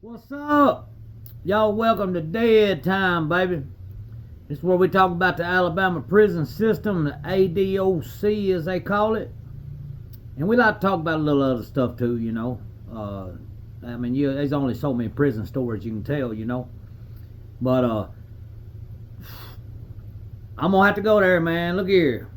What's up? Y'all welcome to Dead Time, baby. This is where we talk about the Alabama prison system, the ADOC as they call it. And we like to talk about a little other stuff too, you know. There's only so many prison stories you can tell, you know. But I'm gonna have to go there, man. Look here.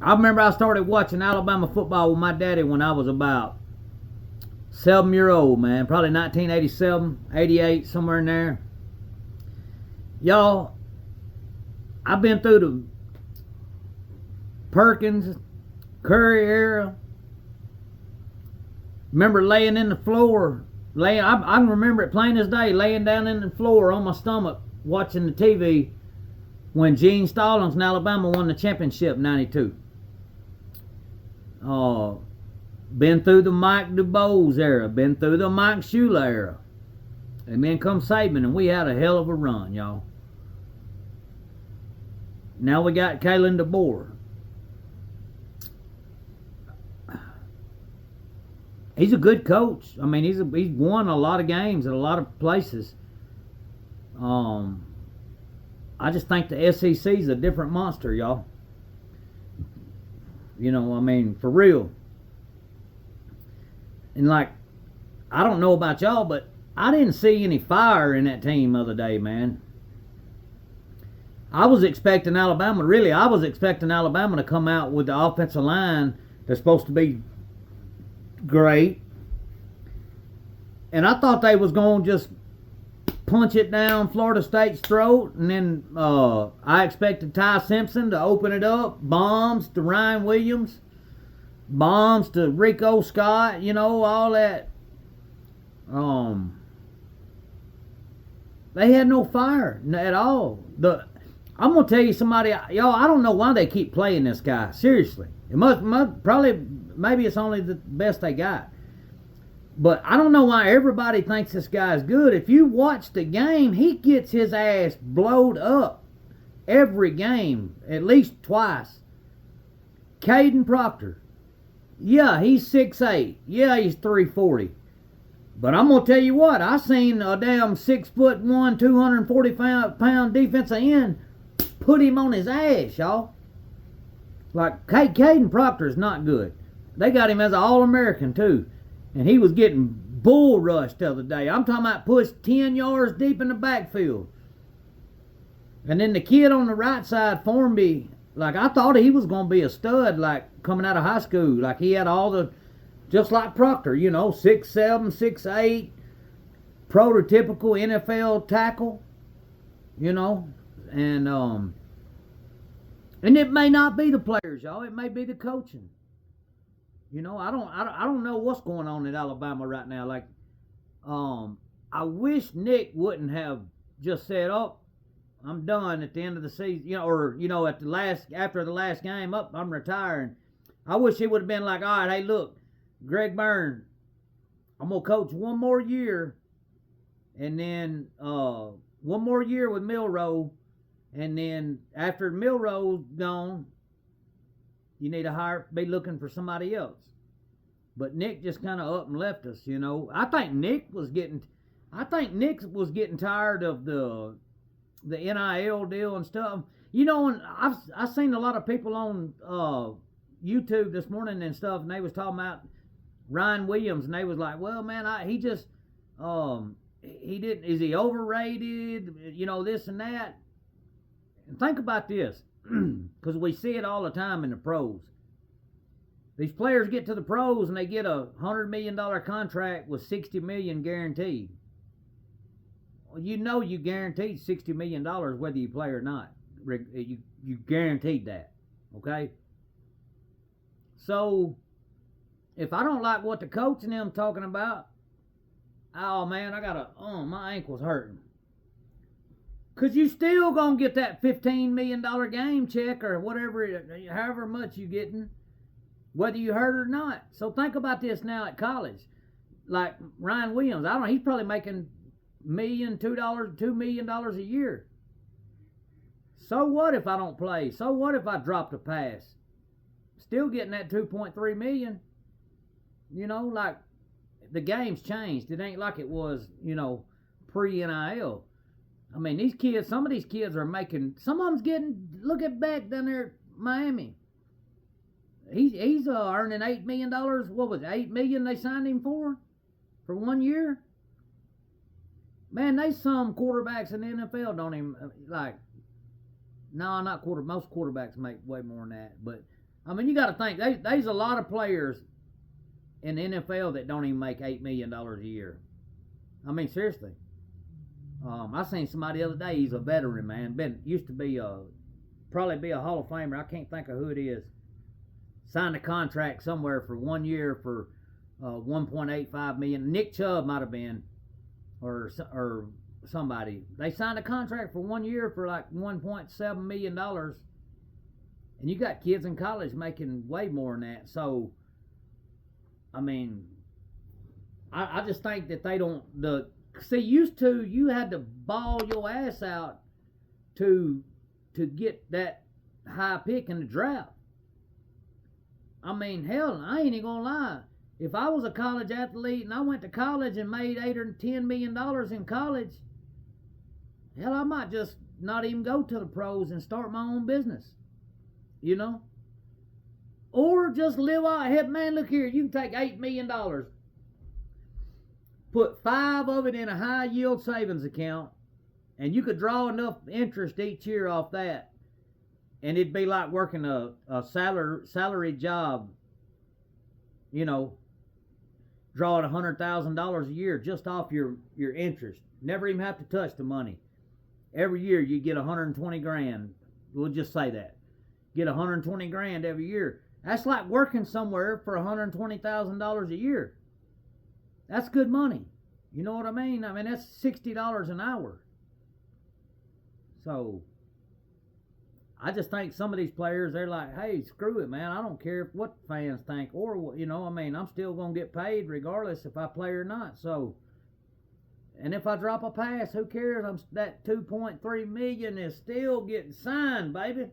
I remember I started watching Alabama football with my daddy when I was about 7 year old, man. Probably 1987, 88, somewhere in there. Y'all, I've been through the Perkins, Curry era. Remember laying in the floor, I can remember it plain as day, laying down in the floor on my stomach watching the TV when Gene Stallings in Alabama won the championship in '92. Been through the Mike DuBose era, been through the Mike Shula era. And then come Saban, and we had a hell of a run, y'all. Now we got Kalen DeBoer. He's a good coach. I mean, he's won a lot of games at a lot of places. I just think the SEC's a different monster, y'all. You know, I mean, for real. And like, I don't know about y'all, but I didn't see any fire in that team the other day, man. I was expecting Alabama to come out with the offensive line that's supposed to be great. And I thought they was going to just punch it down Florida State's throat. And then I expected Ty Simpson to open it up. Bombs to Ryan Williams. Bombs to Rico Scott. You know, all that. They had no fire at all. I'm going to tell you somebody, y'all, I don't know why they keep playing this guy. Seriously. It must probably, maybe it's only the best they got. But I don't know why everybody thinks this guy's good. If you watch the game, he gets his ass blowed up every game, at least twice. Caden Proctor. Yeah, he's 6'8". Yeah, he's 340. But I'm going to tell you what, I seen a damn 6'1", 245-pound defensive end put him on his ass, y'all. Like, Caden Proctor's not good. They got him as an All-American, too. And he was getting bull rushed the other day. I'm talking about pushed 10 yards deep in the backfield. And then the kid on the right side, Formby, like, I thought he was going to be a stud, like, coming out of high school. Like, he had all the, just like Proctor, you know, 6'7", 6'8", prototypical NFL tackle, you know. And it may not be the players, y'all. It may be the coaching. You know, I don't know what's going on in Alabama right now. Like, I wish Nick wouldn't have just said, "Oh, I'm done at the end of the season," you know, or you know, after the last game, up, I'm retiring. I wish he would have been like, "All right, hey, look, Greg Byrne, I'm gonna coach one more year, and then one more year with Milroe, and then after Milroe's gone, you need to be looking for somebody else." But Nick just kind of up and left us, you know. I think Nick was getting tired of the NIL deal and stuff. You know, and I've seen a lot of people on YouTube this morning and stuff, and they was talking about Ryan Williams, and they was like, "Well, man, he just he didn't. Is he overrated? You know, this and that." And think about this, because we see it all the time in the pros. These players get to the pros and they get a $100 million contract with $60 million guaranteed. Well, you know you guaranteed $60 million whether you play or not. You guaranteed that, okay? So if I don't like what the coach and them talking about, oh man, my ankle's hurting. Because you still going to get that $15 million game check or whatever, however much you getting, whether you hurt or not. So think about this now at college. Like Ryan Williams, I don't know, he's probably making $2 million a year. So what if I don't play? So what if I drop the pass? Still getting that $2.3 million. You know, like the game's changed. It ain't like it was, pre NIL. I mean, these kids, some of these kids are making, some of them's getting, look at Beck down there at Miami. He's earning $8 million. What was it, $8 million they signed him for 1 year? Man, they some quarterbacks in the NFL don't even, no, not quarter. Most quarterbacks make way more than that. But, I mean, you got to think, there's a lot of players in the NFL that don't even make $8 million a year. I mean, seriously. I seen somebody the other day, he's a veteran, man. Used to be probably be a Hall of Famer. I can't think of who it is. Signed a contract somewhere for 1 year for $1.85 million. Nick Chubb might have been, or somebody. They signed a contract for 1 year for like $1.7 million. And you got kids in college making way more than that. So, I mean, I just think that they don't, used to, you had to ball your ass out to get that high pick in the draft. I mean, hell, I ain't even gonna lie. If I was a college athlete and I went to college and made $8 or $10 million in college, hell, I might just not even go to the pros and start my own business. Or just live out. Hey, man, look here, you can take $8 million, put 5 of it in a high yield savings account, and you could draw enough interest each year off that. And it'd be like working a salary job, drawing $100,000 a year just off your interest. Never even have to touch the money. Every year you get 120 grand. We'll just say that. Get 120 grand every year. That's like working somewhere for $120,000 a year. That's good money. You know what I mean? I mean, that's $60 an hour. So, I just think some of these players, they're like, hey, screw it, man. I don't care what fans think. Or, I'm still going to get paid regardless if I play or not. So, and if I drop a pass, who cares? That $2.3 million is still getting signed, baby.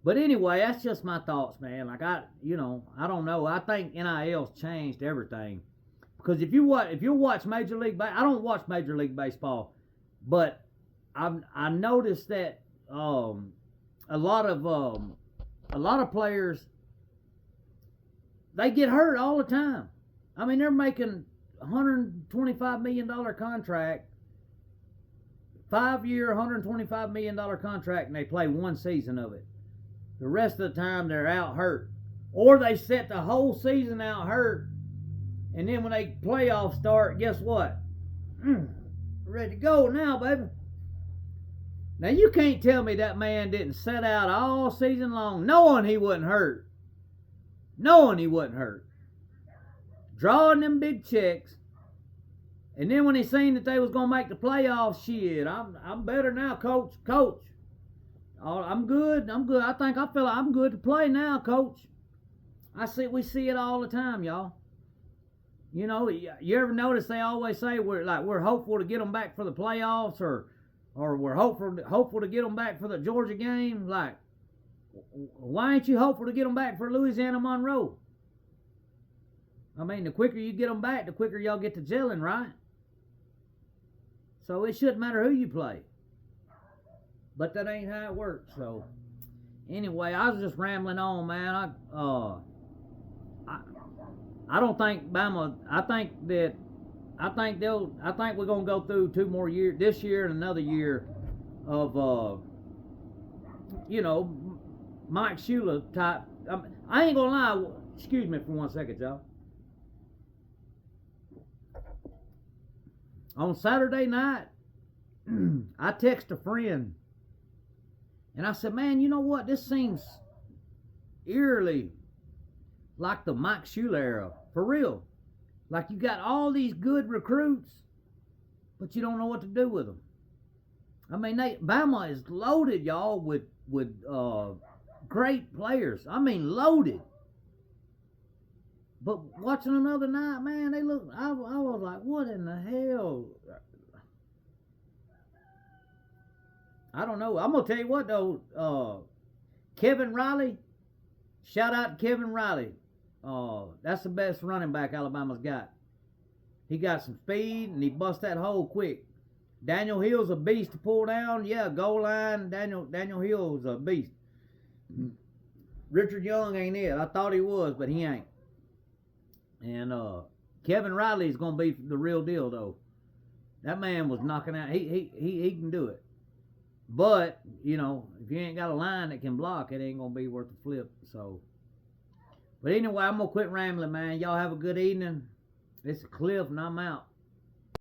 But anyway, that's just my thoughts, man. Like, I don't know. I think NIL's changed everything. Because if you watch Major League I don't watch Major League Baseball, but I noticed that a lot of players, they get hurt all the time. I mean, they're making $125 million contract, 5-year, $125 million contract, and they play one season of it. The rest of the time they're out hurt, or they set the whole season out hurt, and then when they playoffs start, guess what? Ready to go now, baby. Now, you can't tell me that man didn't set out all season long knowing he wasn't hurt. Drawing them big checks. And then when he seen that they was going to make the playoffs, shit, I'm better now, coach. I'm good. I feel like I'm good to play now, coach. We see it all the time, y'all. You ever notice they always say we're hopeful to get them back for the playoffs, or we're hopeful to get them back for the Georgia game. Like, why ain't you hopeful to get them back for Louisiana Monroe? I mean, the quicker you get them back, the quicker y'all get to gelling, right? So it shouldn't matter who you play. But that ain't how it works. So anyway, I was just rambling on, man. I don't think Bama. I think we're gonna go through 2 more years, this year and another year of Mike Shula type. I ain't gonna lie. Excuse me for 1 second, y'all. On Saturday night, I text a friend, and I said, man, you know what? This seems eerily like the Mike Shula era. For real. Like, you got all these good recruits, but you don't know what to do with them. I mean, Bama is loaded, y'all, with great players. I mean, loaded. But watching them the other night, man, I was like, what in the hell? I don't know. I'm going to tell you what, though. Kevin Riley, shout out to Kevin Riley. That's the best running back Alabama's got. He got some speed and he bust that hole quick. Daniel Hill's a beast to pull down. Yeah, goal line. Daniel Hill's a beast. Richard Young ain't it. I thought he was, but he ain't. And Kevin Riley's gonna be the real deal though. That man was knocking out. He can do it. But you know, if you ain't got a line that can block, it ain't gonna be worth the flip. So, but anyway, I'm gonna quit rambling, man. Y'all have a good evening. It's a Cliff, and I'm out.